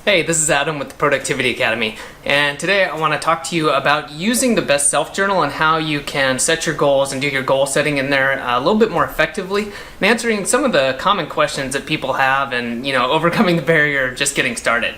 Hey, this is Adam with the Productivity Academy, and today I want to talk to you about using the Best Self Journal and how you can set your goals and do your goal setting in there a little bit more effectively, and answering some of the common questions that people have and, overcoming the barrier of just getting started.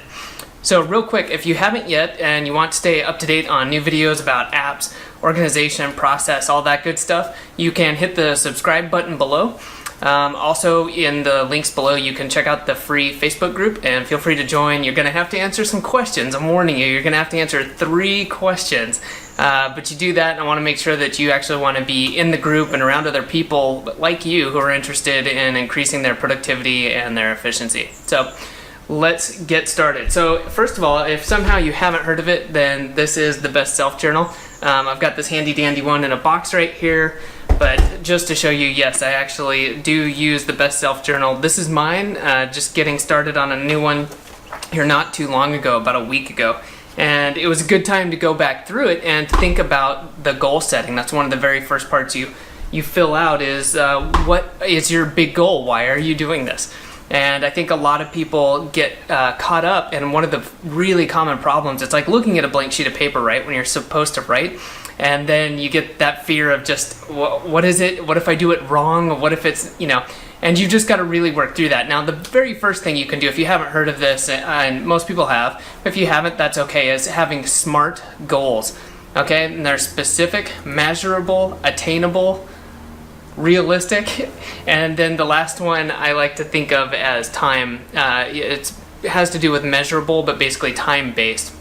So real quick, if you haven't yet and you want to stay up to date on new videos about apps, organization, process, all that good stuff, you can hit the subscribe button below. Also in the links below you can check out the free Facebook group and feel free to join. You're going to have to answer some questions. I'm warning you, you're going to have to answer 3 questions. But you do that and I want to make sure that you actually want to be in the group and around other people like you who are interested in increasing their productivity and their efficiency. So let's get started. So first of all, if somehow you haven't heard of it, then this is the Best Self Journal. I've got this handy dandy one in a box right here. But just to show you, yes, I actually do use the Best Self Journal. This is mine, just getting started on a new one here not too long ago, about a week ago. And it was a good time to go back through it and think about the goal setting. That's one of the very first parts you fill out is what is your big goal? Why are you doing this? And I think a lot of people get caught up in one of the really common problems. It's like looking at a blank sheet of paper, right, when you're supposed to write. And then you get that fear of just, what is it? What if I do it wrong? What if it's, and you've just got to really work through that. Now, the very first thing you can do, if you haven't heard of this, and most people have, if you haven't, that's okay, is having SMART goals. Okay, and they're specific, measurable, attainable, realistic, and then the last one I like to think of as time. It has to do with measurable, but basically time-based.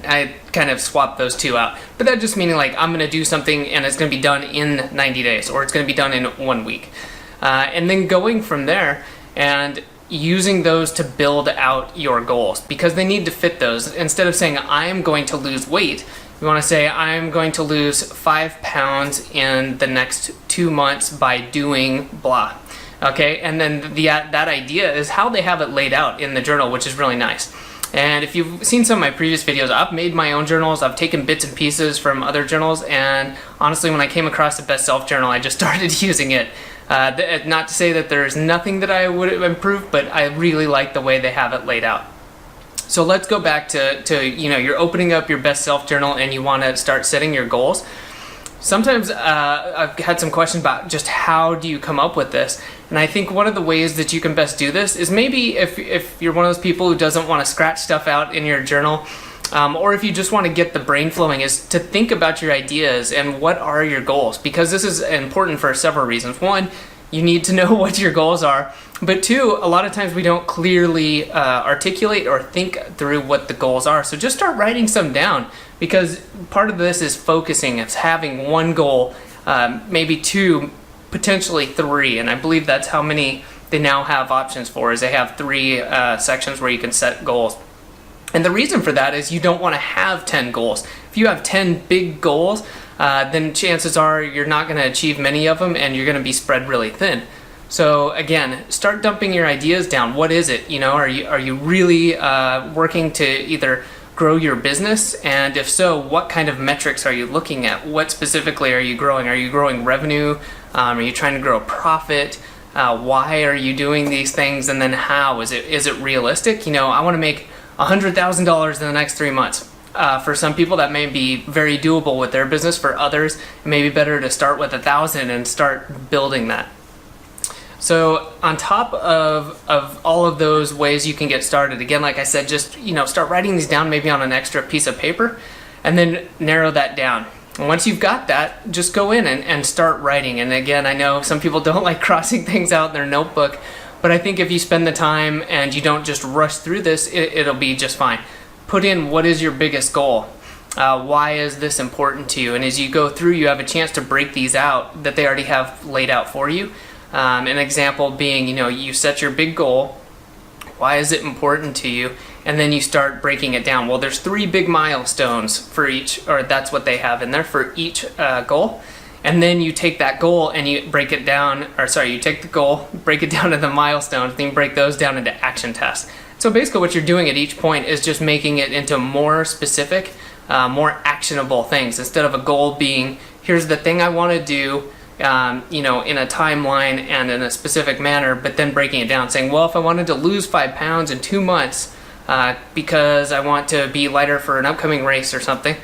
I kind of swap those two out, but that just meaning like I'm going to do something and it's going to be done in 90 days or it's going to be done in 1 week, and then going from there and using those to build out your goals because they need to fit those. Instead of saying I'm going to lose weight, you want to say I'm going to lose 5 pounds in the next 2 months by doing blah. Okay, and then that idea is how they have it laid out in the journal, which is really nice. And if you've seen some of my previous videos, I've made my own journals. I've taken bits and pieces from other journals, and honestly, when I came across the Best Self Journal, I just started using it. Not to say that there's nothing that I would improve, but I really like the way they have it laid out. So let's go back to you're opening up your Best Self Journal and you want to start setting your goals. Sometimes I've had some questions about just how do you come up with this, and I think one of the ways that you can best do this is maybe if you're one of those people who doesn't want to scratch stuff out in your journal, or if you just want to get the brain flowing, is to think about your ideas and what are your goals, because this is important for several reasons. One, you need to know what your goals are, but 2, a lot of times we don't clearly articulate or think through what the goals are. So just start writing some down, because part of this is focusing. It's having one goal, maybe 2, potentially 3, and I believe that's how many they now have options for, is they have 3 sections where you can set goals. And the reason for that is you don't want to have 10 goals. If you have 10 big goals, then chances are you're not going to achieve many of them and you're going to be spread really thin. So again, start dumping your ideas down. What is it? Are you really working to either grow your business? And if so, what kind of metrics are you looking at? What specifically are you growing? Are you growing revenue? Are you trying to grow profit? Why are you doing these things? And then how? Is it realistic? I want to make $100,000 in the next 3 months. For some people that may be very doable with their business. For others, it may be better to start with 1,000 and start building that. So on top of all of those ways you can get started, again, like I said, just start writing these down maybe on an extra piece of paper and then narrow that down. And once you've got that, just go in and start writing. And again, I know some people don't like crossing things out in their notebook, but I think if you spend the time and you don't just rush through this, it'll be just fine. Put in what is your biggest goal. Why is this important to you? And as you go through, you have a chance to break these out that they already have laid out for you. An example being, you set your big goal. Why is it important to you? And then you start breaking it down. Well, there's 3 big milestones for each, or that's what they have in there for each goal. And then you take that goal and you break it down, you take the goal, break it down into milestones, then you break those down into action tasks. So basically what you're doing at each point is just making it into more specific, more actionable things, instead of a goal being, here's the thing I want to do, in a timeline and in a specific manner, but then breaking it down, saying, well, if I wanted to lose 5 pounds in 2 months, because I want to be lighter for an upcoming race or something,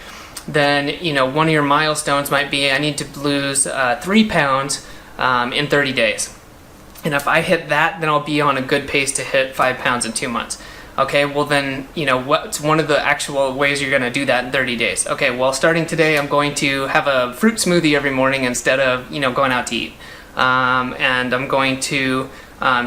then one of your milestones might be I need to lose 3 pounds in 30 days. And if I hit that, then I'll be on a good pace to hit 5 pounds in 2 months. Okay, well then, what's one of the actual ways you're going to do that in 30 days? Okay, well, starting today, I'm going to have a fruit smoothie every morning instead of, going out to eat. And I'm going to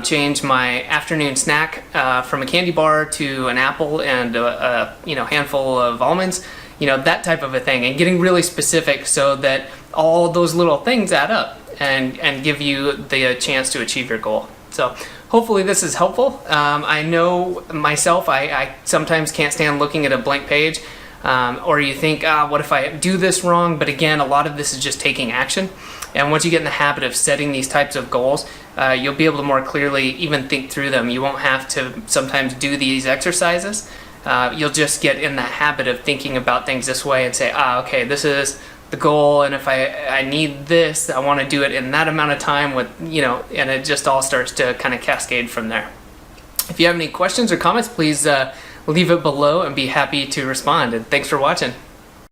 change my afternoon snack from a candy bar to an apple and a handful of almonds. That type of a thing, and getting really specific so that all those little things add up and give you the chance to achieve your goal. So hopefully this is helpful. I know myself, I sometimes can't stand looking at a blank page, or you think, what if I do this wrong? But again, a lot of this is just taking action. And once you get in the habit of setting these types of goals, you'll be able to more clearly even think through them. You won't have to sometimes do these exercises. You'll just get in the habit of thinking about things this way and say, okay, this is the goal, and if I need this, I want to do it in that amount of time with, and it just all starts to kind of cascade from there. If you have any questions or comments, please leave it below and be happy to respond. And thanks for watching.